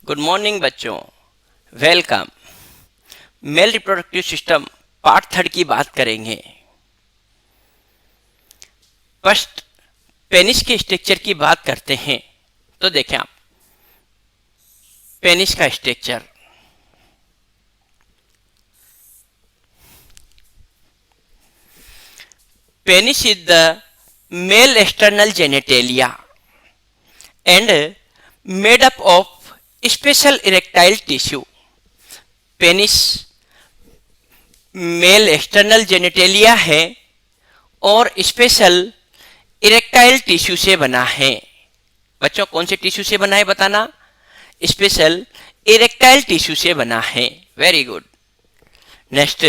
Good morning बच्चों, welcome. Mail reproductive system part 3 की बात करेंगे। फर्स्ट पेनिस के स्ट्रक्चर की बात करते हैं। तो देखें आप, पेनिस का structure. Penis is the male external genitalia and made up of special erectile tissue. Penis male external genitalia है और स्पेशल इरेक्टाइल टिश्यू से बना है। बच्चों, कौन से टिश्यू से बना है बताना? स्पेशल इरेक्टाइल टिश्यू से बना है। Very good. नेक्स्ट,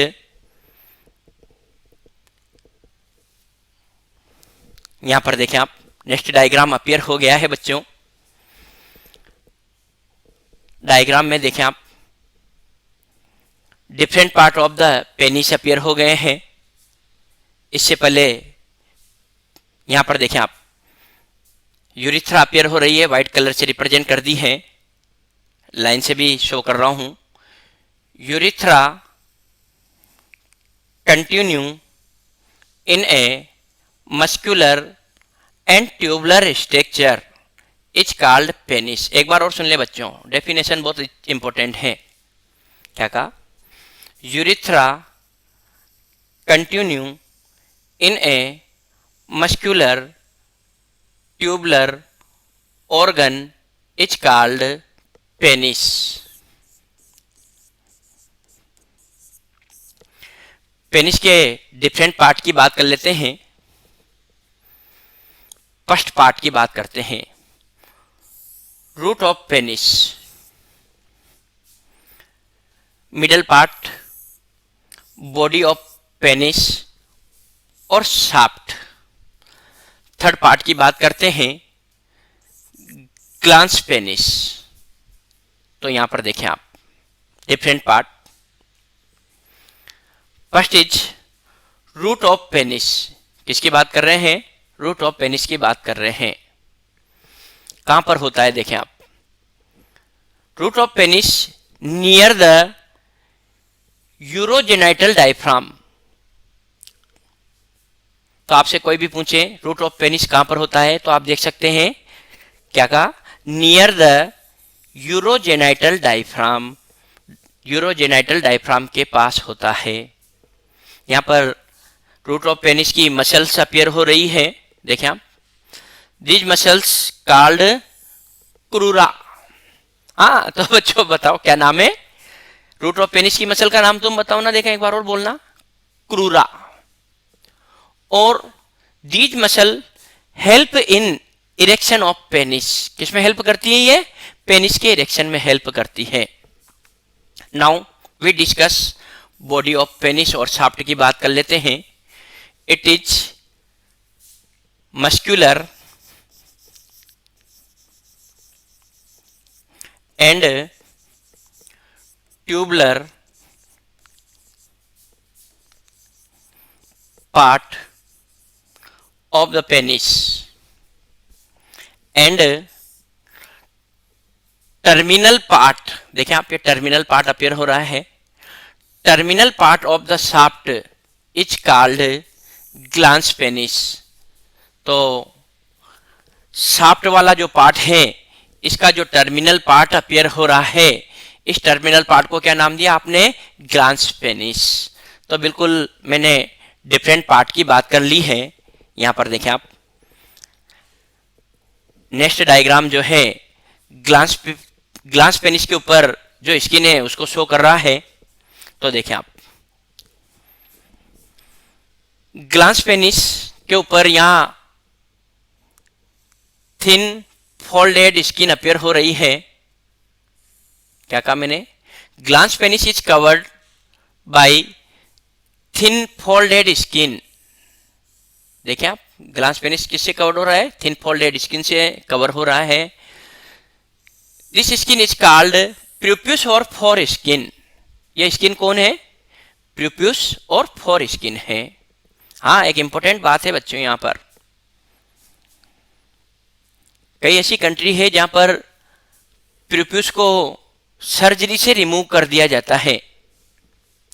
यहां पर देखें आप, नेक्स्ट डायग्राम अपीयर हो गया है बच्चों। डायग्राम में देखें आप, different part of the penis appear हो गए हैं। इससे पहले यहां पर देखें आप, यूरिथ्रा अपीयर हो रही है, व्हाइट कलर से रिप्रेजेंट कर दी है, लाइन से भी शो कर रहा हूं। Urethra continue in a muscular and tubular structure is called penis. एक बार और सुन ले बच्चों, डेफिनेशन बहुत इंपॉर्टेंट है। क्या कहा? Urethra continue in a muscular tubular organ is called penis. Penis के डिफरेंट पार्ट की बात कर लेते हैं। फर्स्ट पार्ट की बात करते हैं, root of penis, middle part, body of penis और शाफ्ट। थर्ड पार्ट की बात करते हैं, ग्लांस पेनिस। तो यहां पर देखें आप, different part. First is root of penis. किसकी बात कर रहे हैं? रूट ऑफ पेनिस की बात कर रहे हैं। कहां पर होता है देखें आप, root of penis near the urogenital diaphragm. तो आपसे कोई भी पूछे रूट ऑफ पेनिस कहां पर होता है, तो आप देख सकते हैं, क्या कहा? Near the urogenital diaphragm. Urogenital diaphragm के पास होता है। यहां पर रूट ऑफ पेनिस की मसल्स अपीयर हो रही है, देखें आप, दीज मसल्स कॉल्ड क्रूरा। हाँ, तो बच्चों बताओ क्या नाम है? रूट ऑफ पेनिस की मसल का नाम तुम बताओ ना, देखें एक बार और बोलना, क्रूरा। और these muscle help in erection of penis. किसमें हेल्प करती है ये? पेनिस के इरेक्शन में हेल्प करती है। Now we discuss body of penis और शाफ्ट की बात कर लेते हैं। It is muscular and tubular part of the penis and terminal part. देखें आप, ये टर्मिनल पार्ट अपीयर हो रहा है। Terminal part of the shaft is called glans penis. तो शाफ्ट वाला जो पार्ट है, इसका जो टर्मिनल पार्ट अपीयर हो रहा है, इस टर्मिनल पार्ट को क्या नाम दिया आपने? Glance penis. तो बिल्कुल मैंने डिफरेंट पार्ट की बात कर ली है। यहां पर देखें आप, नेक्स्ट डायग्राम जो है, ग्लांस पेनिस के ऊपर जो स्किन है उसको शो कर रहा है। तो देखें आप, ग्लांस पेनिस के ऊपर यहां थिन फोल्डेड स्किन अपीयर हो रही है। क्या कहा मैंने? Glans penis is covered by thin folded skin. देखिए आप, ग्लांस पेनिस किससे कवर हो रहा है? थिन फोल्डेड स्किन से कवर हो रहा है। दिस स्किन इज कॉल्ड प्यूपियस और फोर स्किन। ये स्किन कौन है? प्यूपियस और फोर स्किन है। हाँ, एक इंपॉर्टेंट बात है बच्चों, यहां पर कई ऐसी कंट्री है जहां पर प्रीप्यूस को सर्जरी से रिमूव कर दिया जाता है।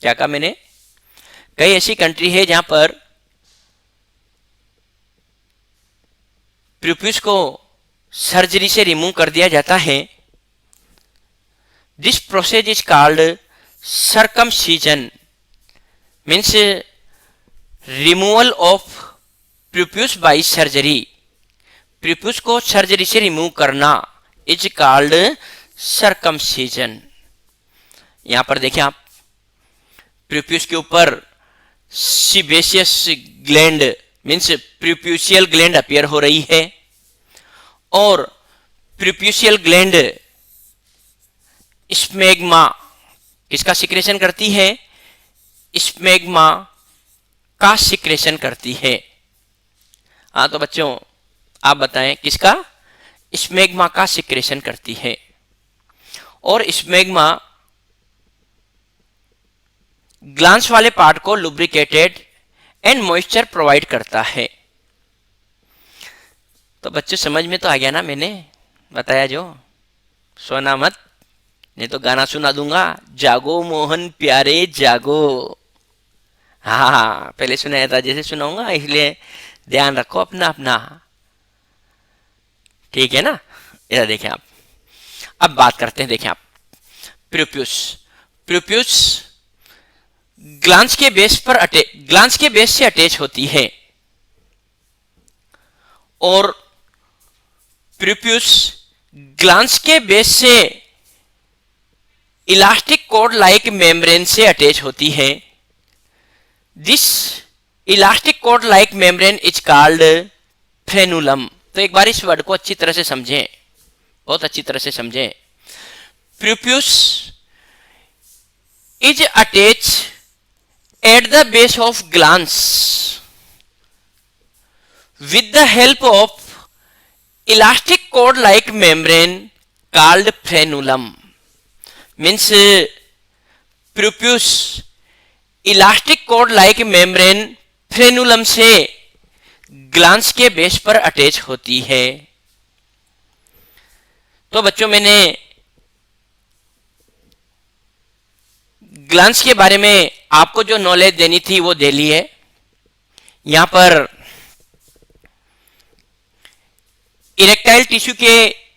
क्या कहा मैंने? कई ऐसी कंट्री है जहां पर प्रीप्यूस को सर्जरी से रिमूव कर दिया जाता है। This process is called circumcision, means removal of prepuce by surgery. Prepuce को सर्जरी से रिमूव करना इज कॉल्ड सर्कमसीजन। यहां पर देखिए आप, प्रीप्यूस के ऊपर sebaceous gland means preputial gland appear हो रही है और प्रीप्यूशियल ग्लैंड स्मेग्मा किसका सिक्रेशन करती है? स्मेग्मा का सिक्रेशन करती है। हाँ तो बच्चों आप बताएं किसका? स्मेग्मा का सिक्रेशन करती है। और स्मेग्मा ग्लांस वाले पार्ट को लुब्रिकेटेड एंड मॉइस्चर प्रोवाइड करता है। तो बच्चों समझ में तो आ गया ना, मैंने बताया जो। सोना मत, नहीं तो गाना सुना दूंगा, जागो मोहन प्यारे जागो। हाँ पहले सुनाया था, जैसे सुनाऊंगा, इसलिए ध्यान रखो अपना अपना, ठीक है ना। इधर देखें आप, अब बात करते हैं, देखें आप, प्रीप्यूस। प्रीप्यूस ग्लांस के बेस से अटैच होती है और प्रीप्यूस ग्लांस के बेस से इलास्टिक कॉर्ड लाइक मेम्ब्रेन से अटैच होती है। This elastic cord like membrane is called frenulum. तो एक बार इस वर्ड को अच्छी तरह से समझें, बहुत अच्छी तरह से समझें। Prepuce is attach at the base of glans with the help of elastic cord like membrane called frenulum, means prepuce elastic cord like membrane frenulum से ग्लांस के बेस पर अटैच होती है। तो बच्चों मैंने ग्लांस के बारे में आपको जो नॉलेज देनी थी वो दे ली है। यहां पर इरेक्टाइल टिश्यू के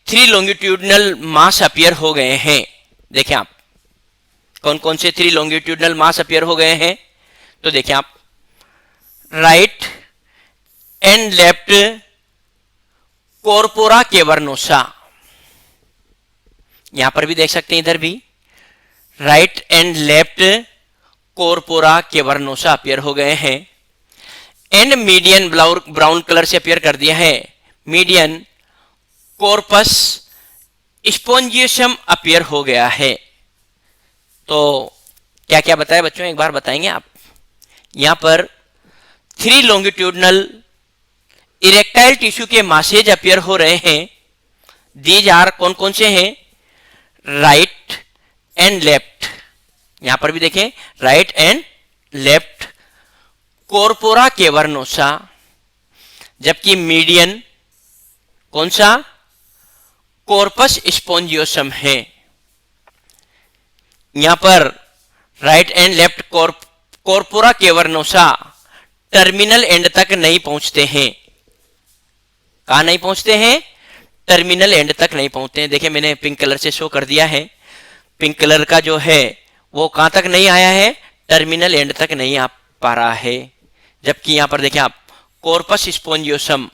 3 लॉन्गिट्यूडनल मास अपीयर हो गए हैं। देखें आप, कौन कौन से 3 लॉन्गिट्यूडनल मास अपीयर हो गए हैं? तो देखें आप, right and left corpora cavernosa, यहां पर भी देख सकते हैं, इधर भी right and left corpora cavernosa appear हो गए हैं। एंड मीडियन ब्राउन कलर से अपीयर कर दिया है, मीडियन कॉर्पस स्पोंजियसम अपीयर हो गया है। तो क्या क्या बताया बच्चों, एक बार बताएंगे आप। यहां पर 3 लॉन्गिट्यूडनल इरेक्टाइल टिश्यू के मासेज अपीयर हो रहे हैं। दीज आर कौन कौन से हैं? राइट एंड लेफ्ट, यहां पर भी देखें right and left corpora cavernosa, जबकि मीडियन कौन सा? कॉर्पस स्पोंजियोसम है। यहां पर right and left corpora cavernosa terminal end तक नहीं पहुंचते हैं। कहां नहीं पहुंचते हैं? टर्मिनल एंड तक नहीं पहुंचते हैं। देखिए मैंने पिंक कलर से शो कर दिया है, पिंक कलर का जो है वो कहां तक नहीं आया है? टर्मिनल एंड तक नहीं आ पा रहा है। जबकि यहां पर देखिए आप, कॉर्पस स्पोंजियोसम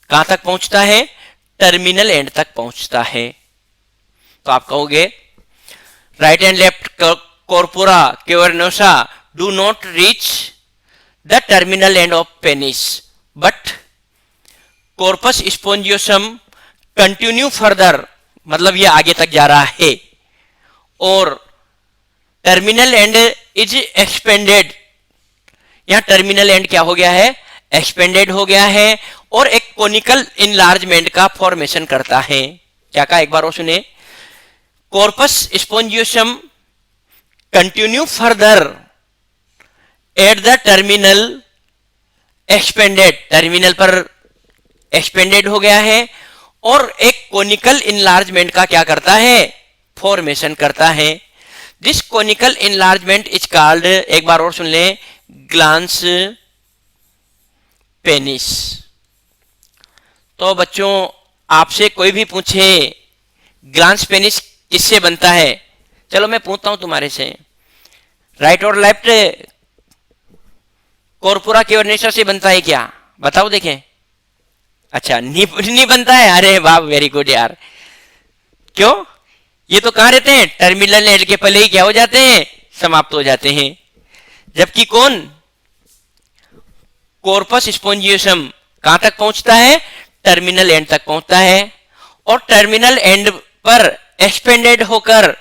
कहां तक पहुंचता है? टर्मिनल एंड तक पहुंचता है। तो आप कहोगे right and left corpora cavernosa do not reach the terminal end of penis, but corpus spongiosum continue further, मतलब ये आगे तक जा रहा है और टर्मिनल एंड इज एक्सपेंडेड। यहां टर्मिनल एंड क्या हो गया है? एक्सपेंडेड हो गया है और एक कोनिकल इनलार्जमेंट का फॉर्मेशन करता है। क्या कहा, एक बार और सुने, corpus spongiosum continue further at the terminal expanded, terminal पर एक्सपेंडेड हो गया है और एक कोनिकल इनलार्जमेंट का क्या करता है, फॉर्मेशन करता है। This conical enlargement is called, एक बार और सुन लें, ग्लांस पेनिस। तो बच्चों आपसे कोई भी पूछे ग्लांस पेनिस किससे बनता है, चलो मैं पूछता हूं तुम्हारे से, राइट और लेफ्ट कॉर्पोरा कैवर्नेसा से बनता है क्या, बताओ देखें। अच्छा नहीं बनता है, अरे वाह वेरी गुड यार। क्यों, ये तो कहां रहते हैं, टर्मिनल एंड के पहले ही क्या हो जाते हैं, समाप्त हो जाते हैं। जबकि कौन, कॉर्पस स्पोंजियोसम कहां तक पहुंचता है, टर्मिनल एंड तक पहुंचता है, और टर्मिनल एंड पर एक्सपेंडेड होकर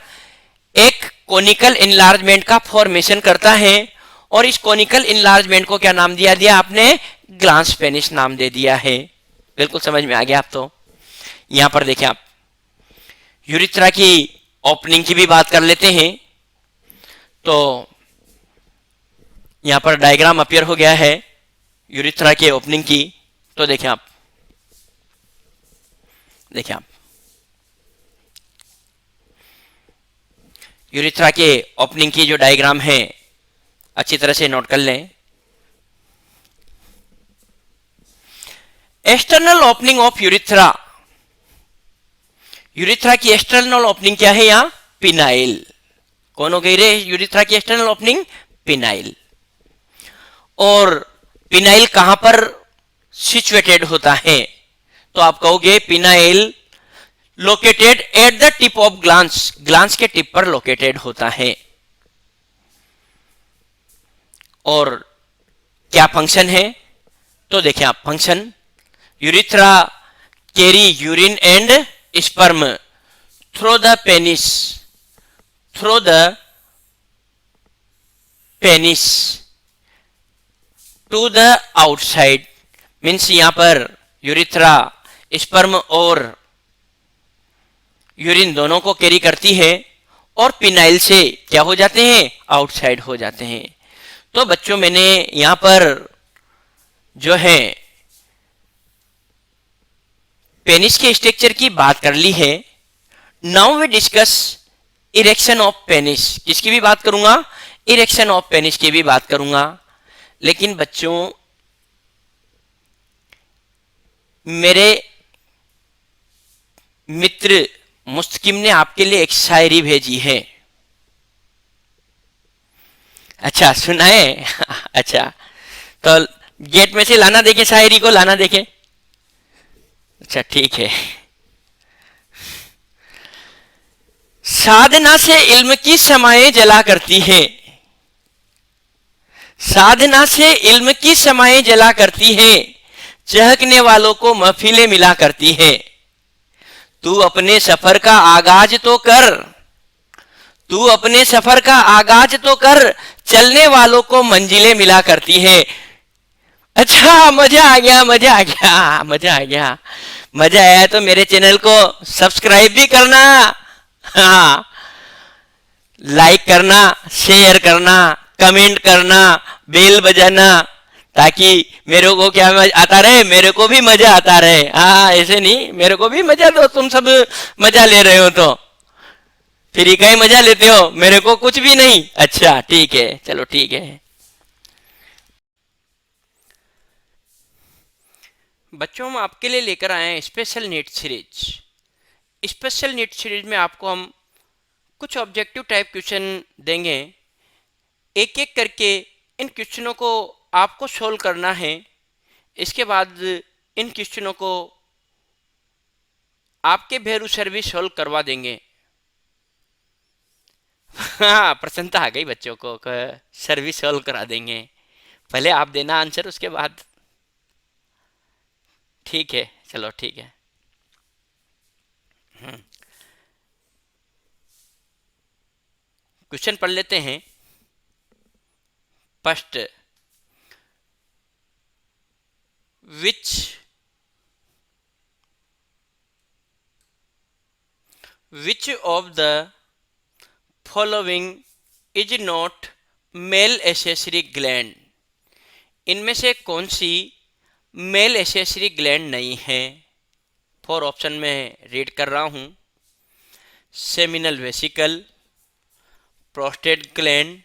एक कोनिकल इनलार्जमेंट का फॉर्मेशन करता है। और इस कोनिकल इनलार्जमेंट को क्या नाम दिया आपने, ग्लांस पेनिस नाम दे दिया है। बिल्कुल समझ में आ गया आप। तो यहां पर देखें आप, यूरिथ्रा की ओपनिंग की भी बात कर लेते हैं। तो यहां पर डायग्राम अपीयर हो गया है यूरिथ्रा के ओपनिंग की। तो देखें आप, यूरिथ्रा के ओपनिंग की जो डायग्राम है अच्छी तरह से नोट कर लें। External opening of urethra, urethra की एक्सटर्नल ओपनिंग क्या है यहां, पिनाइल। कौन हो गई रे यूरिथ्रा की एक्सटर्नल ओपनिंग, पिनाइल। और पिनाइल कहां पर सिचुएटेड होता है, तो आप कहोगे penile located at the tip of glans, glans के टिप पर लोकेटेड होता है। और क्या फंक्शन है, तो देखें आप function, urethra carry urine and sperm through the penis, through the penis to the outside. Means यहां पर यूरिथ्रा स्पर्म और यूरिन दोनों को कैरी करती है और पिनाइल से क्या हो जाते हैं, आउटसाइड हो जाते हैं। तो बच्चों मैंने यहां पर जो है पेनिस के स्ट्रक्चर की बात कर ली है। Now we discuss erection of penis. किसकी भी बात करूंगा, इरेक्शन ऑफ पेनिस की भी बात करूंगा। लेकिन बच्चों मेरे मित्र मुस्तकिम ने आपके लिए एक शायरी भेजी है। अच्छा सुनाए अच्छा तो गेट में से लाना देखे, शायरी को लाना देखे। अच्छा ठीक है। साधना से इल्म की समाएं जला करती है, साधना से इल्म की समाएं जला करती है, चहकने वालों को महफिलें मिला करती है। तू अपने सफर का आगाज तो कर, तू अपने सफर का आगाज तो कर, चलने वालों को मंजिलें मिला करती है। अच्छा मजा आ गया, मजा आ गया, मजा आ गया। मजा आया तो मेरे चैनल को सब्सक्राइब भी करना, हाँ लाइक करना, शेयर करना, कमेंट करना, बेल बजाना, ताकि मेरे को क्या आता रहे, मेरे को भी मजा आता रहे। हाँ ऐसे नहीं, मेरे को भी मजा दो, तुम सब मजा ले रहे हो तो फ्री का ही मजा लेते हो, मेरे को कुछ भी नहीं। अच्छा ठीक है, चलो ठीक है। बच्चों हम आपके लिए लेकर आए हैं special NEET series. Special NEET series में आपको हम कुछ ऑब्जेक्टिव टाइप क्वेश्चन देंगे, एक एक करके इन क्वेश्चनों को आपको सोल्व करना है। इसके बाद इन क्वेश्चनों को आपके भेरू सर भी सोल्व करवा देंगे। हाँ प्रसन्नता आ गई बच्चों को, सर भी सोल्व करा देंगे। पहले आप देना आंसर, उसके बाद ठीक है, चलो ठीक है। क्वेश्चन पढ़ लेते हैं। First, which of the following is not male accessory gland? इनमें से कौन सी मेल एसेसरी ग्लैंड नहीं है? 4 ऑप्शन में रीड कर रहा हूँ। Seminal vesicle, prostate gland,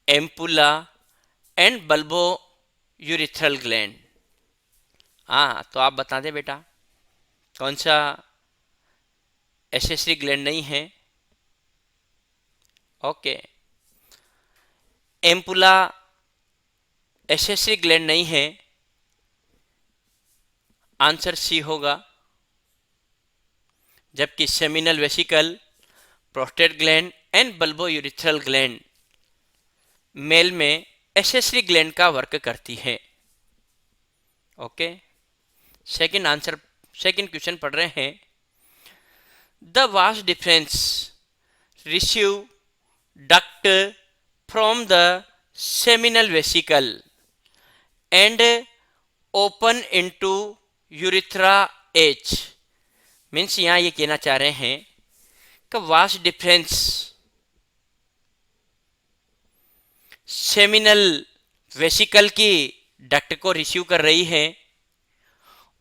ampulla and bulbourethral gland. हाँ, तो आप बता दें बेटा कौन सा एसेसरी ग्लैंड नहीं है। ओके, एम्पुला एसेसरी ग्लैंड नहीं है, आंसर सी होगा। जबकि seminal vesicle, prostate gland and bulbourethral gland male में एसेसरी ग्लैंड का वर्क करती है। ओके, सेकंड क्वेश्चन पढ़ रहे हैं। The vas deferens receive duct from the seminal vesicle and open into urethra H. Means यहाँ ये कहना चाह रहे हैं कि वास्ट डिफरेंस सेमिनल वेसिकल की डक्ट को रिसीव कर रही है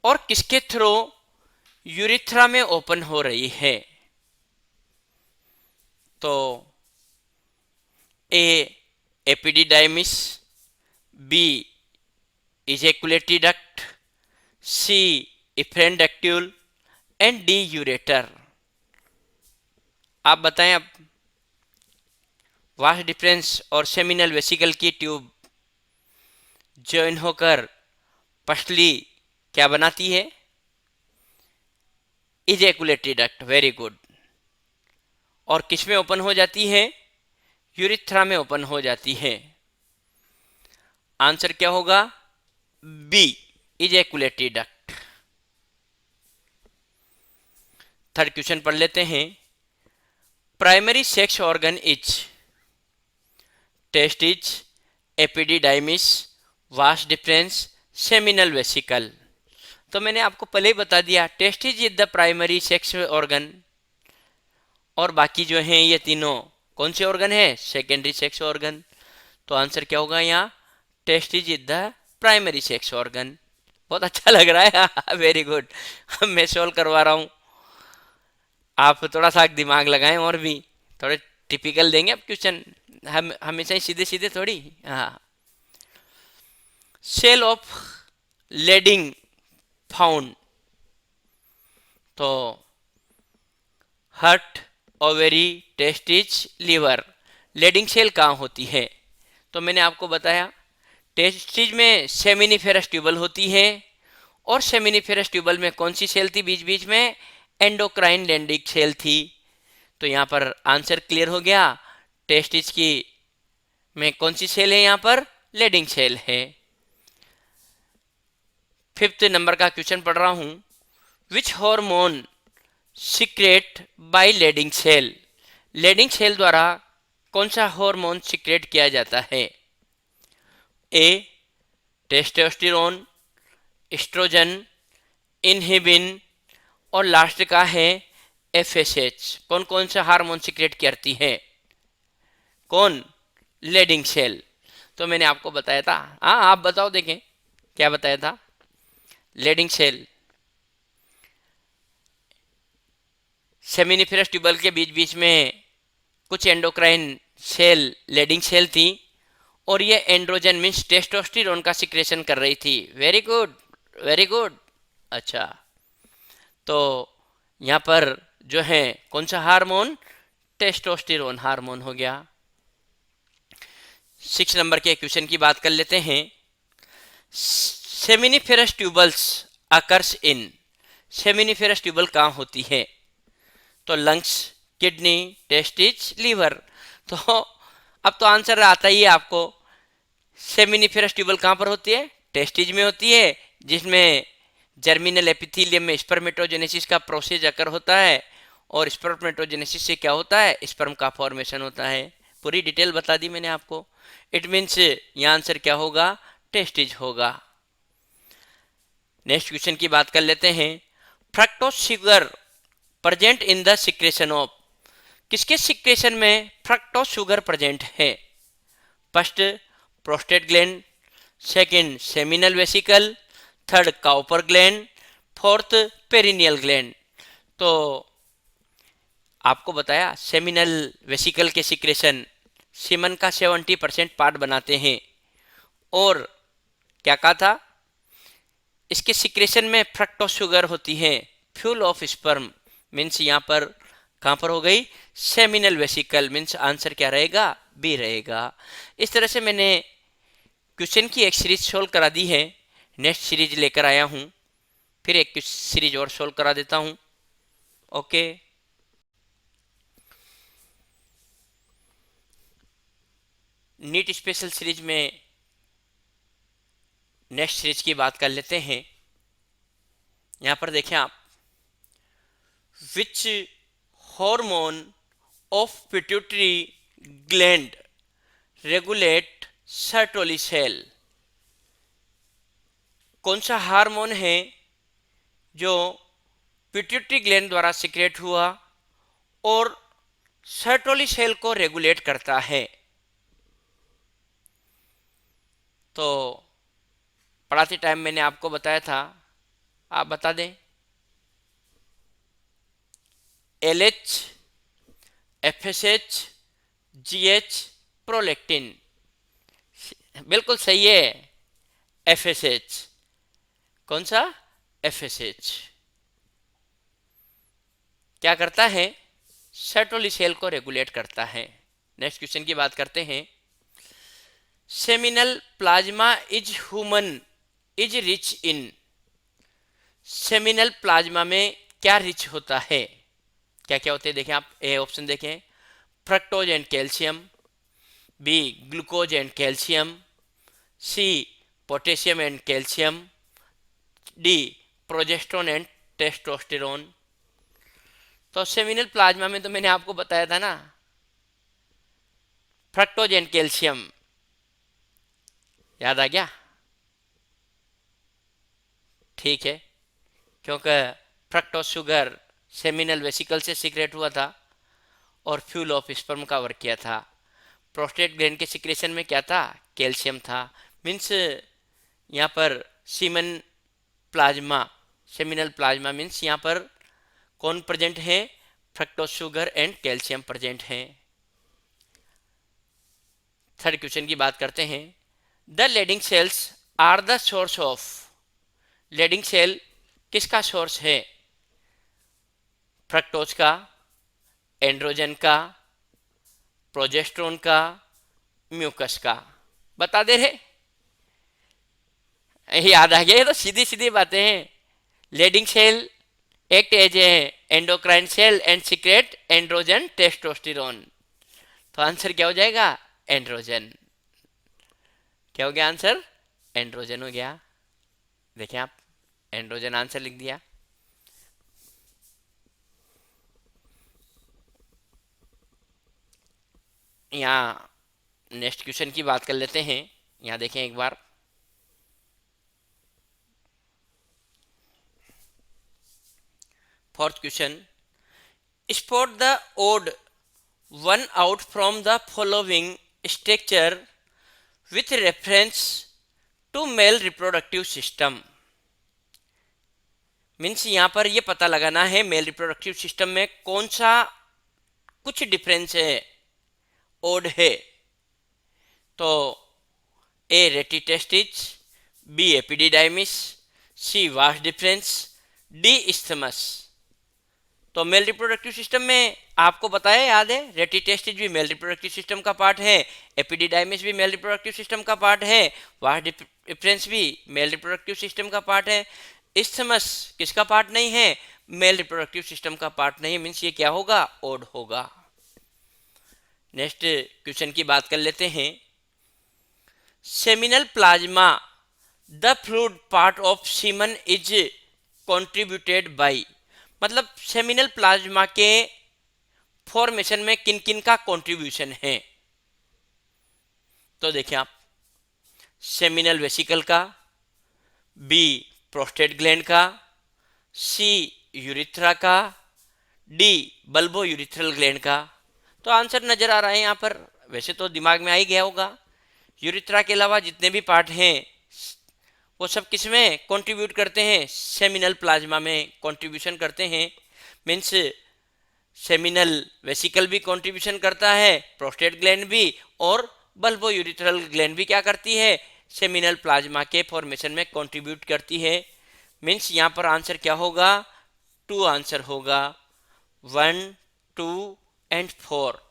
और किसके थ्रू यूरिथ्रा में ओपन हो रही है। तो A epididymis, B ejaculatory duct, C efferent ductule and D ureter. आप बताएं अब वास्ट डिफरेंस और सेमिनल वेसिकल की ट्यूब ज्वाइन होकर पसली क्या बनाती है? Ejaculatory duct. Very good. और किस में ओपन हो जाती है? यूरिथ्रा में ओपन हो जाती है। आंसर क्या होगा? B ejaculatory duct. Third question पढ़ लेते हैं। Primary sex organ is testes, epididymis, vas deferens, seminal vesicle. तो मैंने आपको पहले ही बता दिया, testes is the primary sex organ और बाकी जो हैं ये तीनों कौन से ऑर्गन है? Secondary sex organ. तो आंसर क्या होगा यहाँ? Testes is the primary sex organ. बहुत अच्छा लग रहा है। Very good. मैं सॉल्व करवा रहा हूँ, आप थोड़ा सा दिमाग लगाएं और भी थोड़े टिपिकल देंगे अब क्वेश्चन, हम हमेशा ही सीधे सीधे थोड़ी। हाँ, सेल ऑफ लेडिंग फाउंड। तो heart, ovary, testes, liver, Leydig cell कहाँ होती है? तो मैंने आपको बताया टेस्टिज में सेमिनिफेरस ट्यूबल होती है और सेमिनिफेरस ट्यूबल में कौन सी सेल थी? बीच बीच में एंडोक्राइन लेंडिक सेल थी। तो यहाँ पर आंसर क्लियर हो गया। टेस्टिज की में कौन सी सेल है? यहाँ पर लेडिंग सेल है। फिफ्थ नंबर का क्वेश्चन पढ़ रहा हूँ। Which hormone secrete by Leydig cell? Leydig cell द्वारा कौन सा हार्मोन सीक्रेट किया जाता है? ए टेस्टोस्टेरोन, एस्ट्रोजन, इनहिबिन और लास्ट का है एफएसएच। कौन कौन सा हार्मोन सीक्रेट करती है? कौन? Leydig cell. तो मैंने आपको बताया था। हाँ, आप बताओ, देखें क्या बताया था। लेडिंग सेल सेमिनिफेरस ट्यूबल के बीच बीच में कुछ एंडोक्राइन सेल लेडिंग सेल थी और ये एंड्रोजन मीन्स टेस्टोस्टेरोन का सिक्रेशन कर रही थी। Very good, very good. अच्छा, तो यहाँ पर जो है कौन सा हार्मोन? टेस्टोस्टेरोन हार्मोन हो गया। 6 नंबर के क्वेश्चन की बात कर लेते हैं। Seminiferous tubules occurs in. Seminiferous tubule कहाँ होती है? तो लंग्स, किडनी, टेस्टिज, लीवर। तो अब तो आंसर आता ही है आपको। सेमिनिफेरस ट्यूबल कहाँ पर होती है? टेस्टिज में होती है, जिसमें जर्मिनल एपिथेलियम में स्पर्मेटोजेनेसिस का प्रोसेस अकर होता है और स्पर्मेटोजेनेसिस से क्या होता है? स्पर्म का फॉर्मेशन होता है। पूरी डिटेल बता दी मैंने आपको। इट मीन्स यहाँ आंसर क्या होगा? टेस्टिज होगा। नेक्स्ट क्वेश्चन की बात कर लेते हैं। Fructose sugar present in the secretion of. किसके सिक्रेशन में फ्रक्टोज शुगर प्रेजेंट है? First prostate gland, second seminal vesicle, third Cowper gland, fourth perineal gland. तो आपको बताया सेमिनल वेसिकल के सिक्रेशन सीमन का 70% पार्ट बनाते हैं। और क्या कहा था, इसके सिक्रेशन में फ्रक्टोज शुगर होती है, फ्यूल ऑफ स्पर्म मीन्स यहाँ पर कहाँ पर हो गई, सेमिनल वेसिकल मीन्स आंसर क्या रहेगा, बी रहेगा। इस तरह से मैंने क्वेश्चन की एक सीरीज सोल्व करा दी है। नेक्स्ट सीरीज लेकर आया हूँ, फिर एक सीरीज और सोल्व करा देता हूँ। ओके, नीट स्पेशल सीरीज में नेक्स्ट सीरीज की बात कर लेते हैं। यहाँ पर देखें आप, which hormone of pituitary gland regulate Sertoli cell. कौन सा हार्मोन है जो पिट्यूटरी ग्लैंड द्वारा सिक्रेट हुआ और सर्टोली सेल को रेगुलेट करता है। तो पढ़ाते टाइम मैंने आपको बताया था, आप बता दें। LH, FSH, GH, prolactin. बिल्कुल सही है, FSH। कौन सा, FSH क्या करता है, सर्टोली सेल को रेगुलेट करता है। नेक्स्ट क्वेश्चन की बात करते हैं। Seminal plasma is human is rich in. Seminal plasma में क्या रिच होता है, क्या क्या होते हैं देखें आप। ए ऑप्शन देखें, fructose and calcium, B glucose and calcium, C potassium and calcium, D progesterone and testosterone. तो सेमिनल प्लाज्मा में तो मैंने आपको बताया था ना, फ्रक्टोज एंड कैल्शियम, याद आ गया, ठीक है। क्योंकि फ्रक्टोज शुगर सेमिनल वेसिकल से सीक्रेट हुआ था और फ्यूल ऑफ स्पर्म का वर्क किया था। प्रोस्टेट ग्लैंड के सिक्रेशन में क्या था, कैल्शियम था। मीन्स यहाँ पर semen plasma, seminal plasma means यहाँ पर कौन प्रेजेंट है, fructose sugar and calcium present है। थर्ड क्वेश्चन की बात करते हैं। The Leydig cells are the source of. Leydig cell किसका सोर्स है, फ्रक्टोज का, एंड्रोजन का, प्रोजेस्टेरोन का, म्यूकस का। बता दे रहे, याद आ गया, ये तो सीधी सीधी बातें हैं। Leydig cell act as a endocrine cell and secrete androgen testosterone. तो आंसर क्या हो जाएगा, एंड्रोजन। क्या हो गया आंसर, एंड्रोजन हो गया। देखें आप, एंड्रोजन आंसर लिख दिया। यहाँ नेक्स्ट क्वेश्चन की बात कर लेते हैं। यहाँ देखें एक बार, fourth question, spot the odd one out from the following structure with reference to male reproductive system. Means यहाँ पर ये पता लगाना है मेल रिप्रोडक्टिव सिस्टम में कौन सा कुछ डिफरेंस है, ओड है। तो ए रेटिटेस्टिज, बी एपिडिडाइमिस, सी वास डिफरेंस, डी इस्थमस। तो मेल रिप्रोडक्टिव सिस्टम में आपको बताया, याद है, रेटिटेस्टिज भी मेल रिप्रोडक्टिव सिस्टम का पार्ट है, एपिडिडाइमिस भी मेल रिप्रोडक्टिव सिस्टम का पार्ट है, वास डिफरेंस भी मेल रिप्रोडक्टिव सिस्टम का पार्ट है। इस्थमस किसका पार्ट नहीं है, मेल रिप्रोडक्टिव सिस्टम का पार्ट नहीं। मीन्स ये क्या होगा, ओड होगा। नेक्स्ट क्वेश्चन की बात कर लेते हैं। Seminal plasma the fluid part of semen is contributed bye. मतलब सेमिनल प्लाज्मा के फॉर्मेशन में किन किन का कंट्रीब्यूशन है। तो देखिए आप, सेमिनल वेसिकल का, बी प्रोस्टेट ग्लैंड का, सी यूरिथ्रा का, डी बल्बो यूरिथ्रल ग्लैंड का। तो आंसर नजर आ रहा है यहाँ पर, वैसे तो दिमाग में आ ही गया होगा। यूरिथ्रा के अलावा जितने भी पार्ट हैं वो सब किस में कंट्रीब्यूट करते हैं, सेमिनल प्लाज्मा में कंट्रीब्यूशन करते हैं। मीन्स सेमिनल वेसिकल भी कंट्रीब्यूशन करता है, प्रोस्टेट ग्लैंड भी, और बल्बो यूरिथ्रल ग्लैंड भी क्या करती है, सेमिनल प्लाज्मा के फॉर्मेशन में कंट्रीब्यूट करती है। मीन्स यहाँ पर आंसर क्या होगा, 2 आंसर होगा, 1, 2 and 4।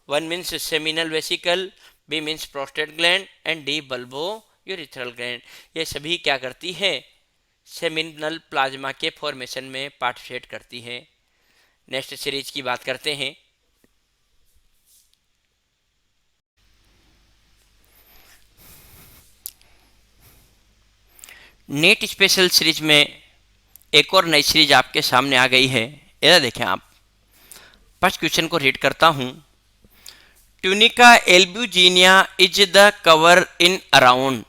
1 means seminal vesicle, B means prostate gland and D bulbo urethral gland. ये सभी क्या करती है, सेमिनल प्लाज्मा के फॉर्मेशन में पार्टिसिपेट करती है। नेक्स्ट सीरीज की बात करते हैं। नेट स्पेशल सीरीज में एक और नई सीरीज आपके सामने आ गई है। इधर देखें आप, फर्स्ट क्वेश्चन को रीड करता हूं। Tunica albuginea is the cover in around.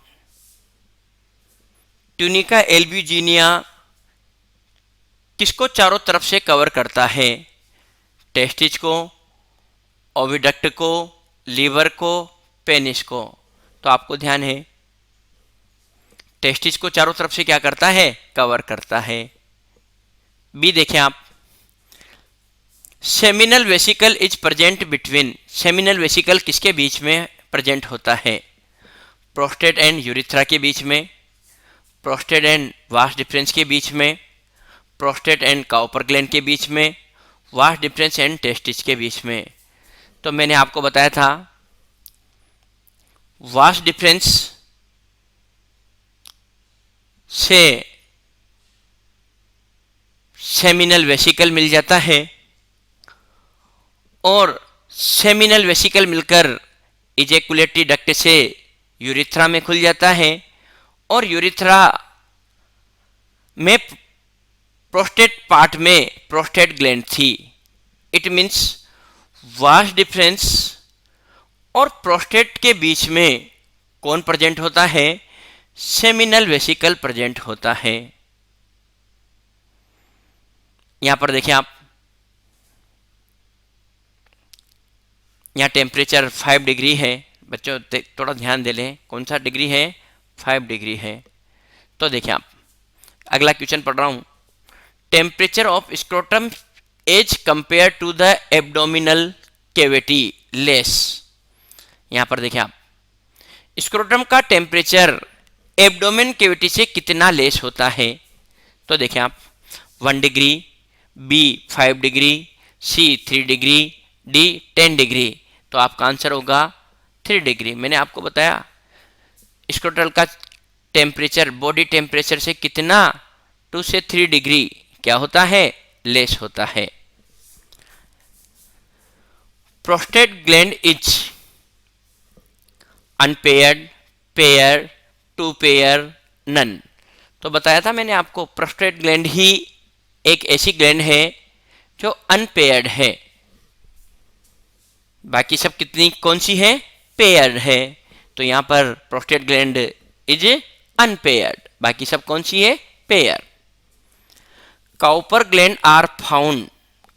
Tunica albuginea किसको चारों तरफ से कवर करता है, टेस्टिस को, ओविडक्ट को, लीवर को, पेनिस को। तो आपको ध्यान है, टेस्टिस को चारों तरफ से क्या करता है, कवर करता है। बी देखें आप, seminal vesicle is present between. Seminal vesicle किसके बीच में प्रेजेंट होता है, प्रोस्टेट एंड यूरिथ्रा के बीच में, प्रोस्टेट एंड वास डिफरेंस के बीच में, प्रोस्टेट एंड काउपर ग्लैंड के बीच में, वास डिफरेंस एंड टेस्टिस के बीच में। तो मैंने आपको बताया था वास डिफरेंस से सेमिनल वेसिकल मिल जाता है और सेमिनल वेसिकल मिलकर इजैकुलेटरी डक्ट से यूरिथ्रा में खुल जाता है और यूरिथ्रा में प्रोस्टेट पार्ट में प्रोस्टेट ग्लैंड थी। इट मीन्स वास डिफरेंस और प्रोस्टेट के बीच में कौन प्रेजेंट होता है, सेमिनल वेसिकल प्रेजेंट होता है। यहां पर देखें आप, यहाँ टेम्परेचर 5 डिग्री है। बच्चों थोड़ा ध्यान दे लें, कौन सा डिग्री है, 5 डिग्री है। तो देखिए आप, अगला क्वेश्चन पढ़ रहा हूँ। Temperature of scrotum as compare to the abdominal cavity less. यहाँ पर देखिए आप, स्क्रोटम का टेम्परेचर एब्डोमेन कैविटी से कितना लेस होता है। तो देखिए आप, 1 डिग्री, बी 5 डिग्री, सी 3 डिग्री, डी 10 डिग्री। तो आपका आंसर होगा 3 डिग्री। मैंने आपको बताया स्क्रोटल का टेम्परेचर बॉडी टेम्परेचर से कितना, 2 से 3 डिग्री क्या होता है, लेस होता है। Prostate gland is unpaired, pair, 2 pair, none. तो बताया था मैंने आपको, प्रोस्टेट ग्लैंड ही एक ऐसी ग्लैंड है जो अनपेयर्ड है। बाकी सब कितनी कौन सी है, पेयर्ड है। तो यहां पर प्रोस्टेट ग्लैंड इज अनपेयर्ड, बाकी सब कौन सी है, pair. Cowper gland are found.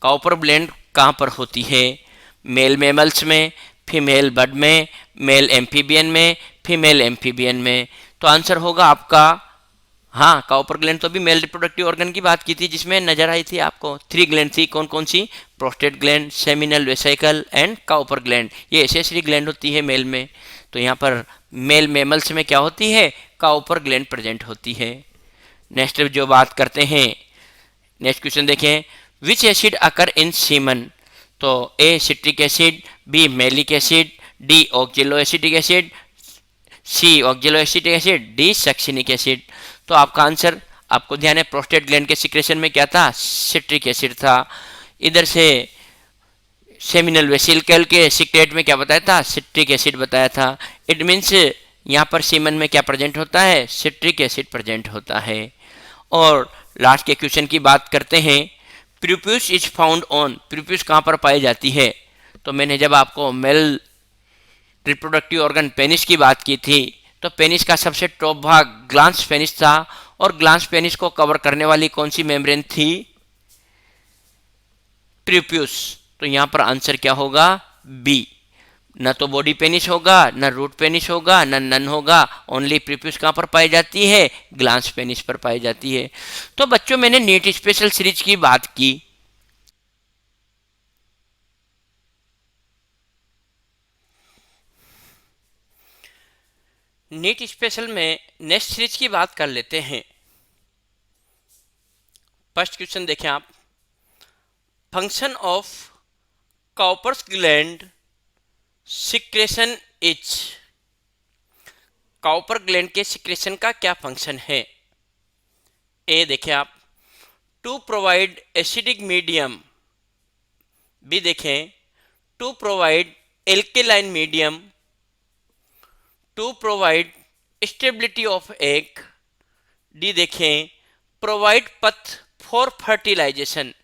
Cowper gland कहां पर होती है, मेल मैमल्स में, फीमेल बर्ड में, मेल एम्फीबियन में, फीमेल एम्फीबियन में। तो आंसर होगा आपका, हाँ, काउपर ग्लैंड तो भी मेल रिप्रोडक्टिव ऑर्गन की बात की थी, जिसमें नजर आई थी आपको 3 ग्लैंड थी। कौन कौन सी, prostate gland, seminal vesicle and Cowper gland. ये एसेसरी ग्लैंड होती है मेल में। तो यहाँ पर मेल मैमल्स में क्या होती है, काउपर ग्लैंड प्रेजेंट होती है। नेक्स्ट जो बात करते हैं, नेक्स्ट क्वेश्चन देखें, विच एसिड अकर इन सीमन। तो A citric acid, B malic acid, D oxaloacetic acid, C oxaloacetic acid, D succinic acid. तो आपका आंसर, आपको ध्यान है, प्रोस्टेट ग्लैंड के सिक्रेशन में क्या था, सिट्रिक एसिड था। इधर से सेमिनल वेसिकल के सिक्रेट में क्या बताया था, सिट्रिक एसिड बताया था। इट मीन्स यहाँ पर सीमन में क्या प्रेजेंट होता है, सिट्रिक एसिड प्रेजेंट होता है। और लास्ट के क्वेश्चन की बात करते हैं, प्यूपस इज फाउंड ऑन। प्यूपस कहाँ पर पाई जाती है। तो मैंने जब आपको मेल रिप्रोडक्टिव ऑर्गन पेनिस की बात की थी, तो पेनिस का सबसे टॉप भाग ग्लांस पेनिस था और ग्लांस पेनिस को कवर करने वाली कौन सी मेम्ब्रेन थी, प्यूपस। तो यहां पर आंसर क्या होगा, बी। न तो बॉडी पेनिस होगा, न रूट पेनिस होगा, न नन होगा। ओनली प्रीप्यूस कहाँ पर पाई जाती है? ग्लांस पेनिस पर पाई जाती है। तो बच्चों मैंने नीट स्पेशल सीरीज की बात की। नीट स्पेशल में नेक्स्ट सीरीज की बात कर लेते हैं। फर्स्ट क्वेश्चन देखें आप, function of Cowper's gland secretion is. Cowper gland के सिक्रेशन का क्या फंक्शन है? ए देखें आप, to provide acidic medium. B देखें, to provide alkaline medium. To provide stability of egg. D देखें, प्रोवाइड पथ फॉर फर्टिलाइजेशन।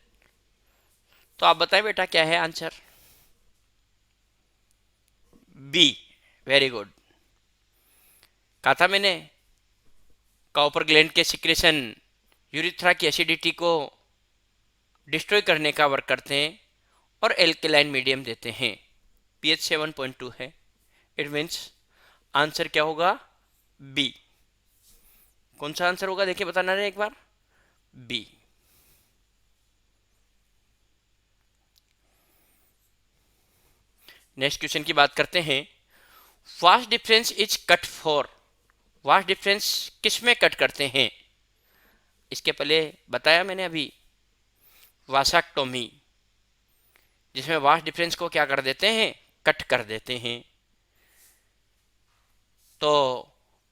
तो आप बताएं बेटा क्या है आंसर? B, very good. कहा था मैंने, कॉपर ग्लैंड के सिक्रेशन यूरिथ्रा की एसिडिटी को डिस्ट्रॉय करने का वर्क करते हैं और एल्केलाइन मीडियम देते हैं। पीएच 7.2 है। इट मीन्स आंसर क्या होगा? बी। कौन सा आंसर होगा देखिए, बताना रहे एक बार। बी। नेक्स्ट क्वेश्चन की बात करते हैं। Vast difference is cut for. Vast difference किस में कट करते हैं? इसके पहले बताया मैंने अभी, वासाक्टोमी, जिसमें वास्ट डिफरेंस को क्या कर देते हैं? कट कर देते हैं। तो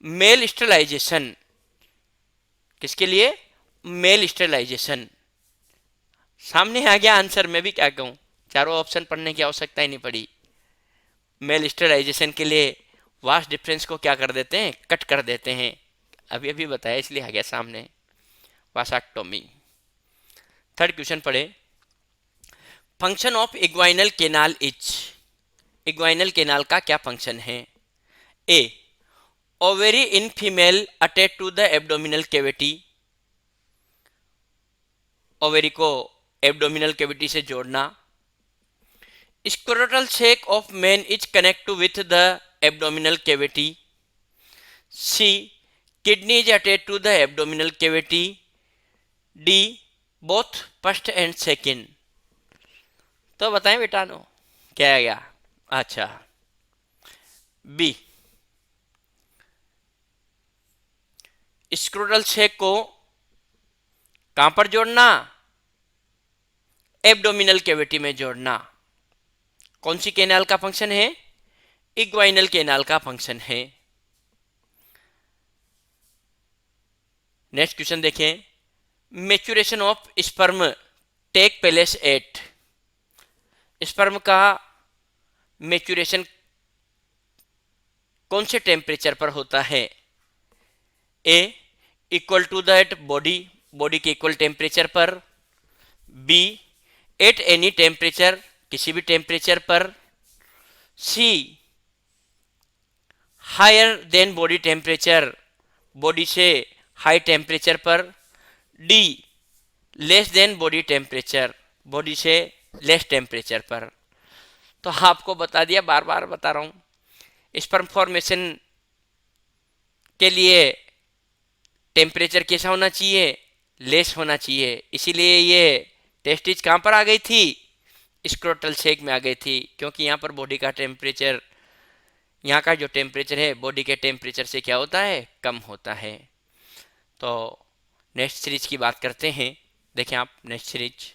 मेल स्टेरिलाइजेशन, किसके लिए? Male sterilisation. सामने आ गया आंसर, मैं भी क्या कहूँ, चारों ऑप्शन पढ़ने की आवश्यकता ही नहीं पड़ी। मेल स्टेरिलाइजेशन के लिए वास्ट डिफरेंस को क्या कर देते हैं? कट कर देते हैं। अभी अभी बताया इसलिए आ गया सामने, वासाक्टोमी। थर्ड क्वेश्चन पढ़े, function of inguinal canal is. Inguinal canal का क्या फंक्शन है? A, ovary in female attach to the abdominal cavity. Ovary को एब्डोमिनल कैविटी से जोड़ना। Scrotal sac of man is connect to with the abdominal cavity. C, kidney is attach to the abdominal cavity. D, both first and second. तो बताएं बेटा no क्या है? गया अच्छा, बी। स्क्रोटल सैक को कहां पर जोड़ना? एब्डोमिनल कैविटी में जोड़ना। कौन सी केनाल का फंक्शन है? इग्वाइनल केनाल का फंक्शन है। नेक्स्ट क्वेश्चन देखें, maturation of sperm take place at. Sperm का मैच्योरेशन कौन से टेम्परेचर पर होता है? A, equal to that body, body के इक्वल टेम्परेचर पर। बी, एट एनी टेम्परेचर, किसी भी टेम्परेचर पर। C, higher than body temperature, body से हाई टेम्परेचर पर। D, less than body temperature, body से लेस टेम्परेचर पर। तो आपको बता दिया, बार बार बता रहा हूं, स्पर्म फॉर्मेशन के लिए टेम्परेचर कैसा होना चाहिए? लेस होना चाहिए। इसीलिए ये टेस्टिज कहाँ पर आ गई थी? स्क्रोटल सैक में आ गई थी, क्योंकि यहाँ पर बॉडी का टेम्परेचर, यहाँ का जो टेम्परेचर है बॉडी के टेम्परेचर से क्या होता है? कम होता है। तो नेक्स्ट सीरीज की बात करते हैं। देखें आप नेक्स्ट सीरीज,